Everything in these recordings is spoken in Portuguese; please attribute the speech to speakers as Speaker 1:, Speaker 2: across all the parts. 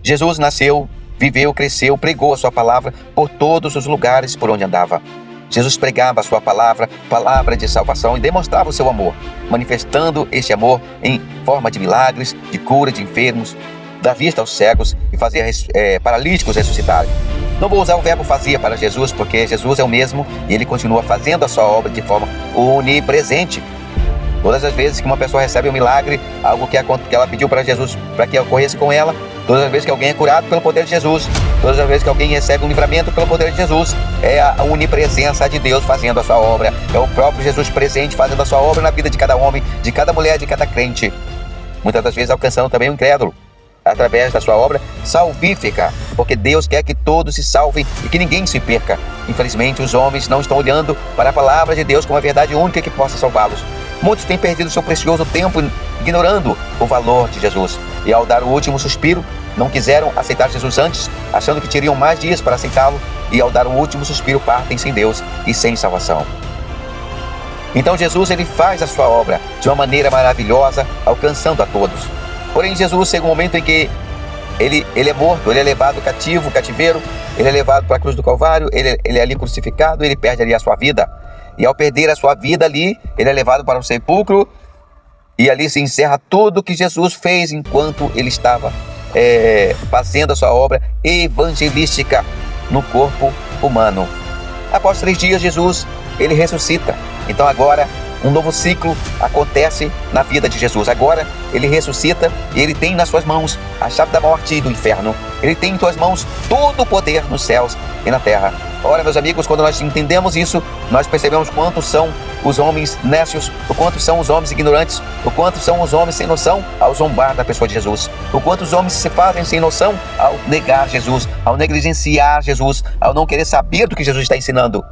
Speaker 1: Jesus nasceu, viveu, cresceu, pregou a sua palavra por todos os lugares por onde andava. Jesus pregava a sua palavra, palavra de salvação, e demonstrava o seu amor, manifestando este amor em forma de milagres, de cura de enfermos, dar vista aos cegos e fazer paralíticos ressuscitarem. Não vou usar o verbo fazia para Jesus, porque Jesus é o mesmo e ele continua fazendo a sua obra de forma onipresente. Todas as vezes que uma pessoa recebe um milagre, algo que ela pediu para Jesus para que ocorresse com ela, todas as vezes que alguém é curado pelo poder de Jesus, todas as vezes que alguém recebe um livramento pelo poder de Jesus, é a onipresença de Deus fazendo a sua obra. É o próprio Jesus presente fazendo a sua obra na vida de cada homem, de cada mulher, de cada crente. Muitas das vezes alcançando também o incrédulo, através da sua obra salvífica, porque Deus quer que todos se salvem e que ninguém se perca. Infelizmente, os homens não estão olhando para a palavra de Deus como a verdade única que possa salvá-los. Muitos têm perdido seu precioso tempo ignorando o valor de Jesus. E ao dar o último suspiro, não quiseram aceitar Jesus antes, achando que teriam mais dias para aceitá-lo. E ao dar o último suspiro, partem sem Deus e sem salvação. Então Jesus, ele faz a sua obra de uma maneira maravilhosa, alcançando a todos. Porém, Jesus chega um momento em que ele é morto, ele é levado cativeiro, ele é levado para a cruz do Calvário, ele é ali crucificado, ele perde ali a sua vida. E ao perder a sua vida ali, ele é levado para o sepulcro e ali se encerra tudo que Jesus fez enquanto ele estava fazendo a sua obra evangelística no corpo humano. Após 3 dias, Jesus, ele ressuscita. Então agora um novo ciclo acontece na vida de Jesus. Agora ele ressuscita e ele tem nas suas mãos a chave da morte e do inferno. Ele tem em suas mãos todo o poder nos céus e na terra. Ora, meus amigos, quando nós entendemos isso, nós percebemos quanto são os homens nécios, o quanto são os homens ignorantes, o quanto são os homens sem noção ao zombar da pessoa de Jesus, o quanto os homens se fazem sem noção ao negar Jesus, ao negligenciar Jesus, ao não querer saber do que Jesus está ensinando.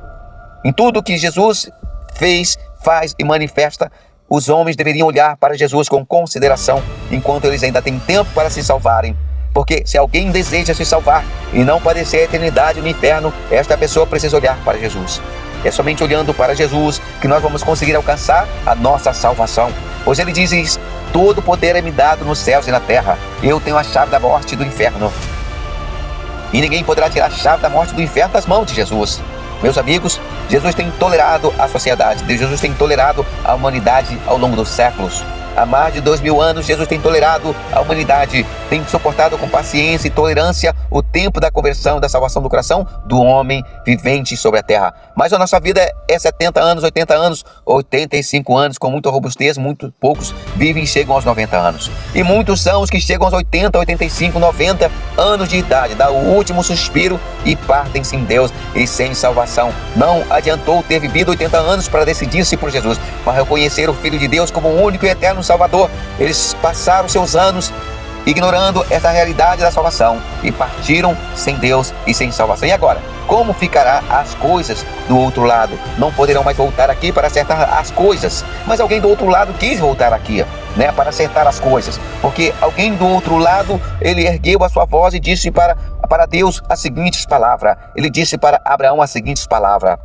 Speaker 1: Em tudo que Jesus fez, faz e manifesta, os homens deveriam olhar para Jesus com consideração enquanto eles ainda têm tempo para se salvarem. Porque se alguém deseja se salvar e não padecer a eternidade no inferno, esta pessoa precisa olhar para Jesus. É somente olhando para Jesus que nós vamos conseguir alcançar a nossa salvação. Pois ele diz: todo poder é me dado nos céus e na terra. Eu tenho a chave da morte e do inferno. E ninguém poderá tirar a chave da morte e do inferno das mãos de Jesus. Meus amigos, Jesus tem tolerado a sociedade, Jesus tem tolerado a humanidade ao longo dos séculos. Há mais de 2000 anos, Jesus tem tolerado a humanidade, tem suportado com paciência e tolerância o tempo da conversão e da salvação do coração do homem vivente sobre a terra. Mas a nossa vida é 70 anos, 80 anos, 85 anos, com muita robustez, muito poucos vivem e chegam aos 90 anos. E muitos são os que chegam aos 80, 85, 90 anos de idade, dá o último suspiro e partem sem Deus e sem salvação. Não adiantou ter vivido 80 anos para decidir-se por Jesus, para reconhecer o Filho de Deus como o único e eterno Salvador. Eles passaram seus anos ignorando essa realidade da salvação e partiram sem Deus e sem salvação. E agora, como ficará as coisas do outro lado? Não poderão mais voltar aqui para acertar as coisas, mas alguém do outro lado quis voltar aqui, para acertar as coisas, porque alguém do outro lado, ele ergueu a sua voz e disse para Deus as seguintes palavras. Ele disse para Abraão as seguintes palavras: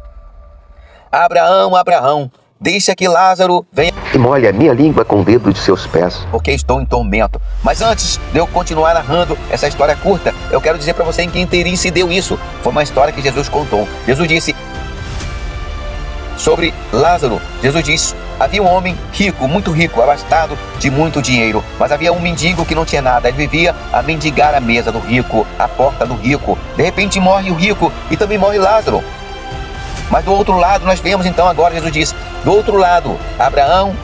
Speaker 1: Abraão, Abraão, deixa que Lázaro venha e molhe a minha língua com o dedo de seus pés, porque estou em tormento. Mas antes de eu continuar narrando essa história curta, eu quero dizer para você em que interim se deu isso. Foi uma história que Jesus contou. Jesus disse sobre Lázaro. Jesus disse: havia um homem rico, muito rico, abastado de muito dinheiro, mas havia um mendigo que não tinha nada. Ele vivia a mendigar a mesa do rico, a porta do rico. De repente morre o rico e também morre Lázaro. Mas do outro lado nós vemos então agora, Jesus diz, do outro lado,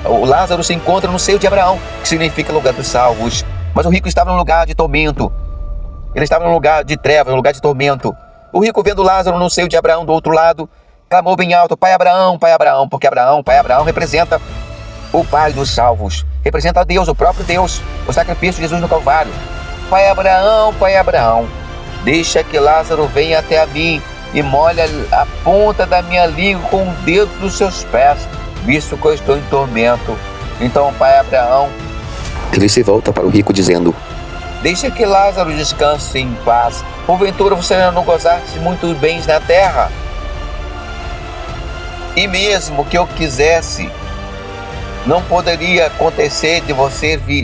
Speaker 1: o Lázaro se encontra no seio de Abraão, que significa lugar dos salvos. Mas o rico estava num lugar de tormento. Ele estava num lugar de trevas, num lugar de tormento. O rico, vendo Lázaro no seio de Abraão do outro lado, clamou bem alto: Pai Abraão, porque Pai Abraão representa o Pai dos salvos, representa Deus, o próprio Deus, o sacrifício de Jesus no Calvário. Pai Abraão, deixa que Lázaro venha até a mim e molha a ponta da minha língua com o dedo dos seus pés, visto que eu estou em tormento. Então, Pai Abraão, ele se volta para o rico dizendo: deixa que Lázaro descanse em paz. Porventura você não gozasse muitos bens na terra? E mesmo que eu quisesse, não poderia acontecer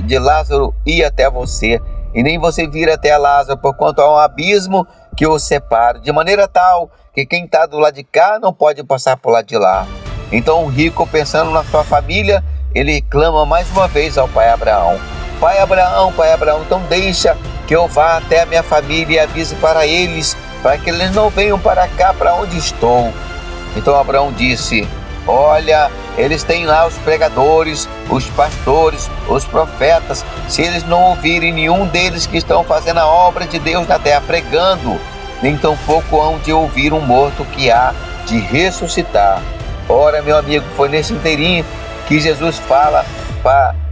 Speaker 1: de Lázaro ir até você. e nem você vir até Lázaro, porquanto há um abismo que os separa, de maneira tal que quem está do lado de cá não pode passar por lado de lá. Então o rico, pensando na sua família, ele clama mais uma vez ao pai Abraão: Pai Abraão, então deixa que eu vá até a minha família e avise para eles, para que eles não venham para cá, para onde estou. Então Abraão disse: olha, eles têm lá os pregadores, os pastores, os profetas. Se eles não ouvirem nenhum deles que estão fazendo a obra de Deus na terra, pregando, nem tampouco hão de ouvir um morto que há de ressuscitar. Ora, meu amigo, foi nesse inteirinho que Jesus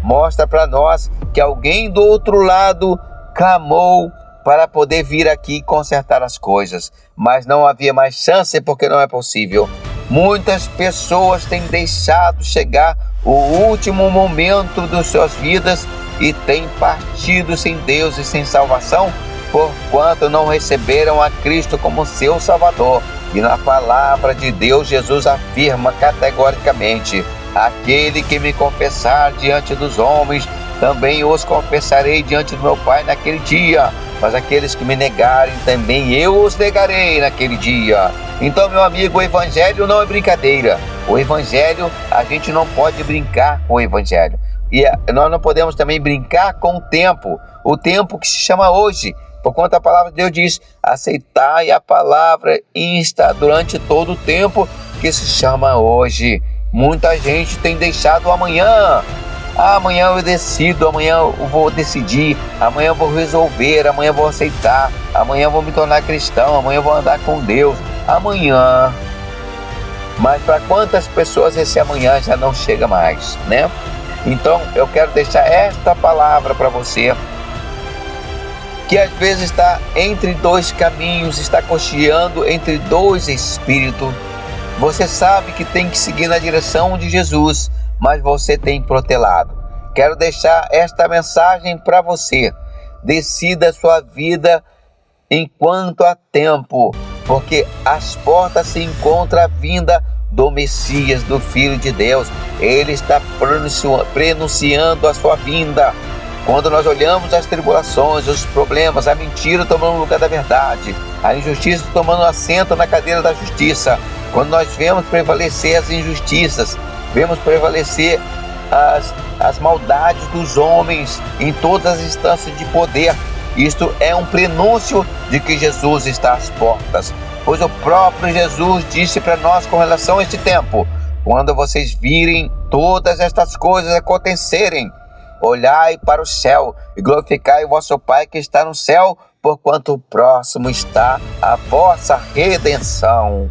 Speaker 1: mostra para nós que alguém do outro lado clamou para poder vir aqui consertar as coisas, mas não havia mais chance, porque não é possível. Muitas pessoas têm deixado chegar o último momento das suas vidas e têm partido sem Deus e sem salvação, porquanto não receberam a Cristo como seu Salvador. E na palavra de Deus, Jesus afirma categoricamente: aquele que me confessar diante dos homens, também os confessarei diante do meu Pai naquele dia. Mas aqueles que me negarem, também eu os negarei naquele dia. Então, meu amigo, o Evangelho não é brincadeira. O Evangelho, a gente não pode brincar com o Evangelho. E nós não podemos também brincar com o tempo que se chama hoje. Porquanto a palavra de Deus diz: aceitai a palavra insta durante todo o tempo que se chama hoje. Muita gente tem deixado o amanhã. Amanhã eu decido, amanhã eu vou decidir, amanhã eu vou resolver, amanhã eu vou aceitar, amanhã eu vou me tornar cristão, amanhã eu vou andar com Deus. Amanhã. Mas para quantas pessoas esse amanhã já não chega mais, né? Então eu quero deixar esta palavra para você, que às vezes está entre dois caminhos, está cocheando entre dois espíritos. Você sabe que tem que seguir na direção de Jesus, mas você tem protelado. Quero deixar esta mensagem para você: decida a sua vida enquanto há tempo, porque às portas se encontra a vinda do Messias, do Filho de Deus. Ele está pronunciando a sua vinda. Quando nós olhamos as tribulações, os problemas, a mentira tomando o lugar da verdade, a injustiça tomando assento na cadeira da justiça, quando nós vemos prevalecer as injustiças, vemos prevalecer as maldades dos homens em todas as instâncias de poder, isto é um prenúncio de que Jesus está às portas. Pois o próprio Jesus disse para nós com relação a este tempo: quando vocês virem todas estas coisas acontecerem, olhai para o céu e glorificai o vosso Pai que está no céu, porquanto próximo está a vossa redenção.